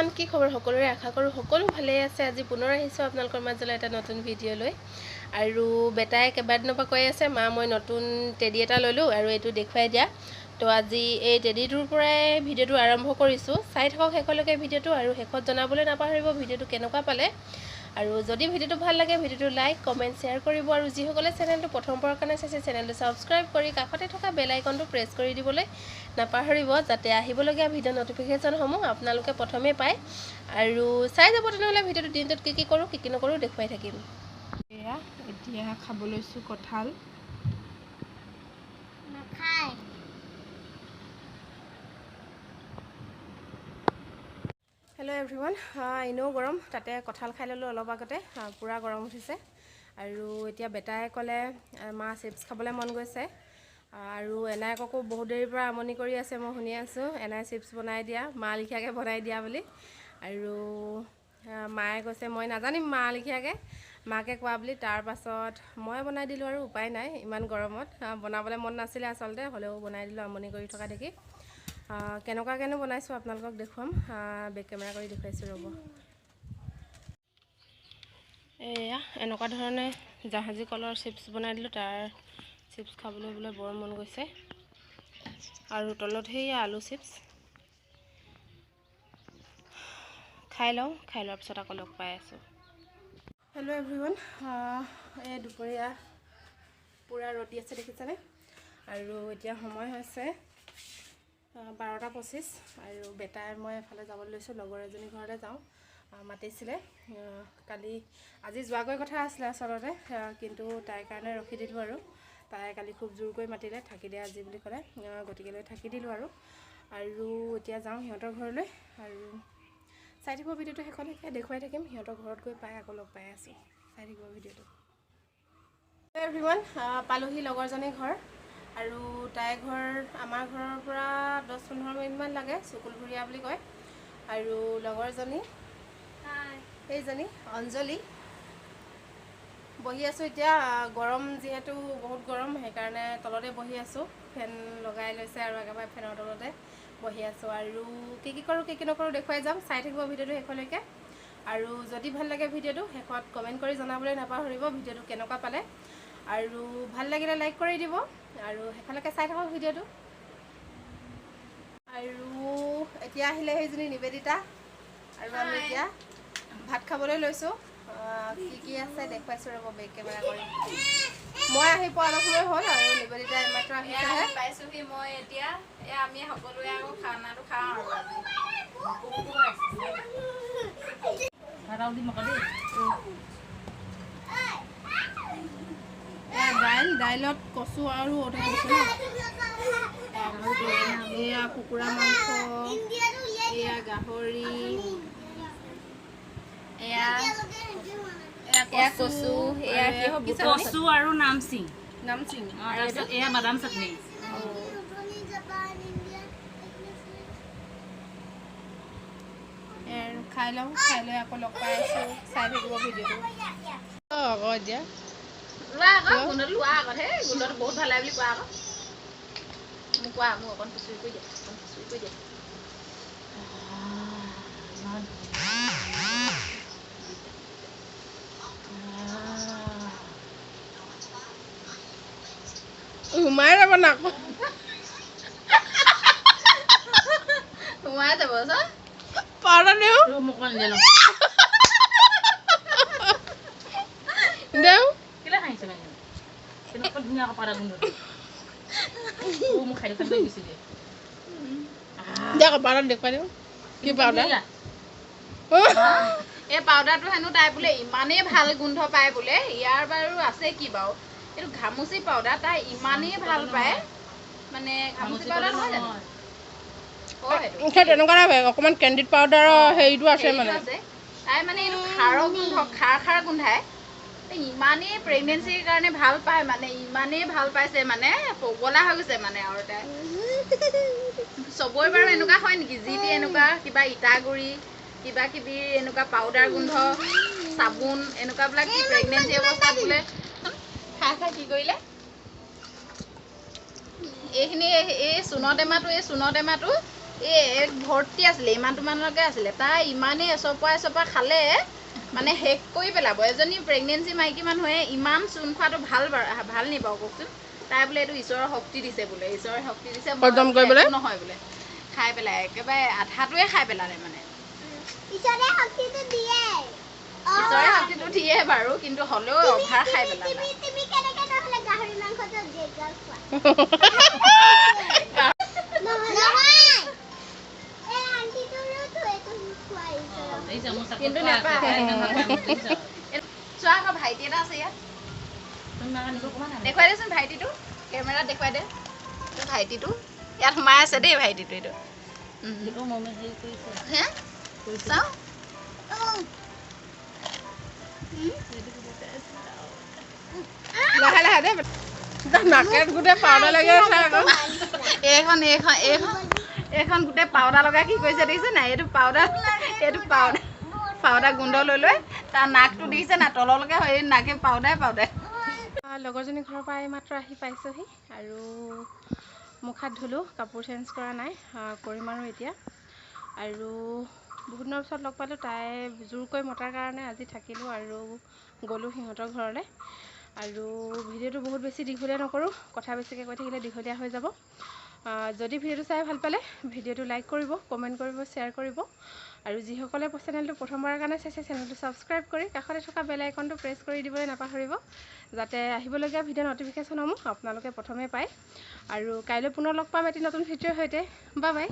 Everyone কি খবৰ সকলোৰে আশা কৰোঁ সকলো ভালে আছে আজি পুনৰ আহিছোঁ আপোনালোকৰ মাজলৈ এটা নতুন ভিডিঅ' লৈ আৰু বেটাই কেইবাদিনৰ পৰা কৈ আছে মা মই নতুন টেডি এটা ল'লোঁ আৰু এইটো দেখুৱাই দিয়া তো আজি এই টেডিটোৰ পৰাই ভিডিঅ'টো আৰম্ভ কৰিছোঁ চাই থাকক শেষলৈকে ভিডিঅ'টো আৰু শেষত জনাবলৈ নাপাহৰিব ভিডিঅ'টো কেনেকুৱা পালে আৰু যদি ভিডিঅ'টো ভাল লাগে ভিডিঅ'টো লাইক কমেণ্ট শ্বেয়াৰ কৰিব আৰু যিসকলে চেনেলটো প্ৰথমবাৰৰ কাৰণে চাইছে চেনেলটো ছাবস্ক্ৰাইব কৰি কাষতে থকা বেল আইকনটো প্ৰেছ কৰি দিবলৈ নাপাহৰিব যাতে আহিবলগীয়া ভিডিঅ' নটিফিকেশ্যনসমূহ আপোনালোকে প্ৰথমে পায় আৰু চাই যাব তেনেহ'লে ভিডিঅ'টো দিনটোত কি কৰোঁ কি নকৰোঁ দেখুৱাই থাকিম এয়া এতিয়া খাব লৈছোঁ কঁঠাল নাখায় হেল্ল' এভৰিৱান এনেও গৰম তাতে কঁঠাল খাই ল'লোঁ অলপ আগতে পূৰা গৰম উঠিছে আৰু এতিয়া বেটাই ক'লে মা চিপছ খাবলৈ মন গৈছে আৰু এনাইকো বহুত দেৰিৰ পৰা আমনি কৰি আছে মই শুনি আছোঁ এনাই চিপছ বনাই দিয়া মা লিখিয়াকৈ বনাই দিয়া বুলি আৰু মায়ে কৈছে মই নাজানিম মা লিখিয়াকৈ মাকে কোৱা বুলি তাৰপাছত মই বনাই দিলোঁ আৰু উপায় নাই ইমান গৰমত বনাবলৈ মন নাছিলে আচলতে হ'লেও বনাই দিলোঁ আমনি কৰি থকা দেখি কেনেকুৱাকৈনো বনাইছোঁ আপোনালোকক দেখুৱাম বেক কেমেৰা কৰি দেখুৱাইছোঁ ৰ'ব এয়া এনেকুৱা ধৰণে জাহাজী কলৰ চিপছ বনাই দিলোঁ তাৰ চিপছ খাবলৈ বোলে বৰ মন গৈছে আৰু তলত সেই আলু চিপছ খাই লওঁ খাই লোৱাৰ পিছত আকৌ লগ পাই আছোঁ হেল্ল' এভৰিৱান এই দুপৰীয়া পূৰা ৰ'দ দি আছে দেখিছেনে আৰু এতিয়া সময় হৈছে 12:25 আৰু বেটাই মই এফালে যাবলৈ লৈছোঁ লগৰ এজনী ঘৰলৈ যাওঁ মাতিছিলে কালি আজি যোৱাগৈ কথা আছিলে আচলতে কিন্তু তাইৰ কাৰণে ৰখি দিলোঁ আৰু তাই কালি খুব জোৰকৈ মাতিলে থাকি দিয়ে আজি বুলি ক'লে গতিকে লৈ থাকি দিলোঁ আৰু এতিয়া যাওঁ সিহঁতৰ ঘৰলৈ আৰু চাই থাকিব ভিডিঅ'টো শেষলৈকে দেখুৱাই থাকিম সিহঁতৰ ঘৰত গৈ পাই আকৌ লগ পাই আছোঁ চাই থাকিব ভিডিঅ'টো এভৰিৱান পালোহি লগৰজনীৰ ঘৰ আৰু তাইৰ ঘৰ আমাৰ ঘৰৰ পৰা 10-15 মিনিটমান লাগে চকুলঘৰীয়া বুলি কয় আৰু লগৰজনী সেইজনী অঞ্জলি বহি আছোঁ এতিয়া গৰম যিহেতু বহুত গৰম সেইকাৰণে তলতে বহি আছোঁ ফেন লগাই লৈছে আৰু একেবাৰে ফেনৰ তলতে বহি আছোঁ আৰু কি কৰোঁ কি নকৰোঁ দেখুৱাই যাম চাই থাকিব ভিডিঅ'টো শেষলৈকে আৰু যদি ভাল লাগে ভিডিঅ'টো শেষত কমেণ্ট কৰি জনাবলৈ নাপাহৰিব ভিডিঅ'টো কেনেকুৱা পালে আৰু ভাল লাগিলে লাইক কৰি দিব আৰু শেষলৈকে চাই থাকক ভিডিঅ'টো আৰু এতিয়া আহিলে সেইজনী নিবেদিতা আৰু আমি এতিয়া ভাত খাবলৈ লৈছোঁ কি আছে দেখুৱাইছোঁ ৰ'ব বেক কেমেৰা কৰি মই আহি পোৱা অলপ সময় হ'ল আৰু নিবেদিতা এইমাত্ৰ আহিছেহে পাইছোঁহি মই এতিয়া আমি সকলোৱে আকৌ খানাটো খাওঁ আৰু দাইলত কচু আৰু ঔটেঙা দিছোঁ এয়া কুকুৰা মাংস এয়া গাহৰি এয়া কচু কচু আৰু নামচিং তাৰপিছত এয়া বাদাম চাটনি খাই লওঁ খাই লৈ আকৌ লগ পাই আছোঁ চাই থাকিব ভিডিঅ'টো আকৌ এতিয়া গোন্ধটো লোৱা আগত হে গোন্ধটো বহুত ভাল লাগে বুলি কোৱা আকৌ মোক কোৱা মোক অকণ খুচুৰি কৰি দিয়া সোমাই যাব নাক সোমাই যাব পাউডাৰ দিওঁ মোক দিওঁ কেলে খাইছে মানে কেনেকুৱা ধুনীয়া পাউডাৰ গোন্ধটো মোক খাই খাই গুচি দিয়ে দিয়া আকৌ পাউডাৰ দেখুৱাই দিওঁ কি পাউডাৰ এই পাউডাৰটো হেনো তাই বোলে ইমানেই ভাল গোন্ধ পায় বোলে ইয়াৰ বাৰু আছে কি বাৰু এইটো ঘামুচি পাউডাৰ তাই ইমানেই ভাল পায় মানে ঘামুচি পাউডাৰ নহয় জানো তেনেকুৱা নাই অকণমান কেণ্ডিড পাউডাৰৰ হেৰিটো আছে মানে তাই মানে এইটো খাৰৰ গোন্ধ খাৰ গোন্ধায় ইমানেই প্ৰেগনেঞ্চিৰ কাৰণে ভাল পায় মানে ইমানেই ভাল পাইছে মানে পগলা হৈ গৈছে মানে আৰু তাই চবৰে বাৰু এনেকুৱা হয় নেকি যি টি এনেকুৱা কিবা ইটাগুৰি কিবা কিবি এনেকুৱা পাউডাৰ গোন্ধ চাবোন এনেকুৱাবিলাক কি প্ৰেগনেঞ্চি অৱস্থাত বোলে খাই কি কৰিলে এইখিনি এই চূণৰ টেমাটো এই ভৰ্তি আছিলে, ইমানটোমানলৈকে আছিলে। তাই ইমানেই এচপা খালে মানে শেষ কৰি পেলাব। এজনী প্ৰেগনেঞ্চি মাইকী মানুহে ইমান চূণ খোৱাটো ভাল নি বাৰু কওকচোন। তাই বোলে এইটো ঈশ্বৰৰ শক্তি দিছে বোলে, ঈশ্বৰৰ শক্তি দিছে নহয় বোলে। খাই পেলাই একেবাৰে আধাটোৱে খাই পেলালে মানে। ঈশ্বৰে শক্তিটো দিয়ে বাৰু, কিন্তু হ'লেও অভাৰ খাই পেলালে। কিন্তু চোৱা আকৌ ভাইটি এটা আছে ইয়াত, দেখুৱাই দেচোন ভাইটিটো, কেমেৰাত দেখুৱাই দে তোৰ ভাইটিটো। ইয়াত সোমাই আছে দেই ভাইটিটো, এইটো চাওঁ লাহে লাহে দেই, নাকেত গোটেই পাউডাৰ লাগি আছে আকৌ। এইখন গোটেই পাউডাৰ লগাই কি কৰিছে দেখিছে নাই? এইটো পাউডাৰ গোন্ধ লৈ তাৰ নাকটো দিছে না তললৈকে, সেই নাকে পাউডাৰ। লগৰজনী ঘৰৰ পৰা এইমাত্ৰ আহি পাইছোঁহি আৰু মুখ হাত ধুলোঁ, কাপোৰ চেঞ্জ কৰা নাই, কৰিম আৰু এতিয়া। আৰু বহুত দিনৰ পিছত লগ পালোঁ, তাই জোৰকৈ মতাৰ কাৰণে আজি থাকিলোঁ আৰু গ'লোঁ সিহঁতৰ ঘৰলৈ। আৰু ভিডিঅ'টো বহুত বেছি দীঘলীয়া নকৰোঁ, কথা বেছিকৈ কৈ থাকিলে দীঘলীয়া হৈ যাব। যদি ভিডিঅ'টো চাই ভাল পালে ভিডিঅ'টো লাইক কৰিব, কমেণ্ট কৰিব, শ্বেয়াৰ কৰিব। আৰু যিসকলে চেনেলটো প্ৰথমবাৰৰ কাৰণে চাইছে চেনেলটো ছাবস্ক্ৰাইব কৰি কাষতে থকা বেল আইকনটো প্ৰেছ কৰি দিবলৈ নাপাহৰিব, যাতে আহিবলগীয়া ভিডিঅ' ন'টিফিকেশ্যনসমূহ আপোনালোকে প্ৰথমে পায়। আৰু কাইলৈ পুনৰ লগ পাম এটি নতুন ভিডিঅ'ৰ সৈতে। Bye bye.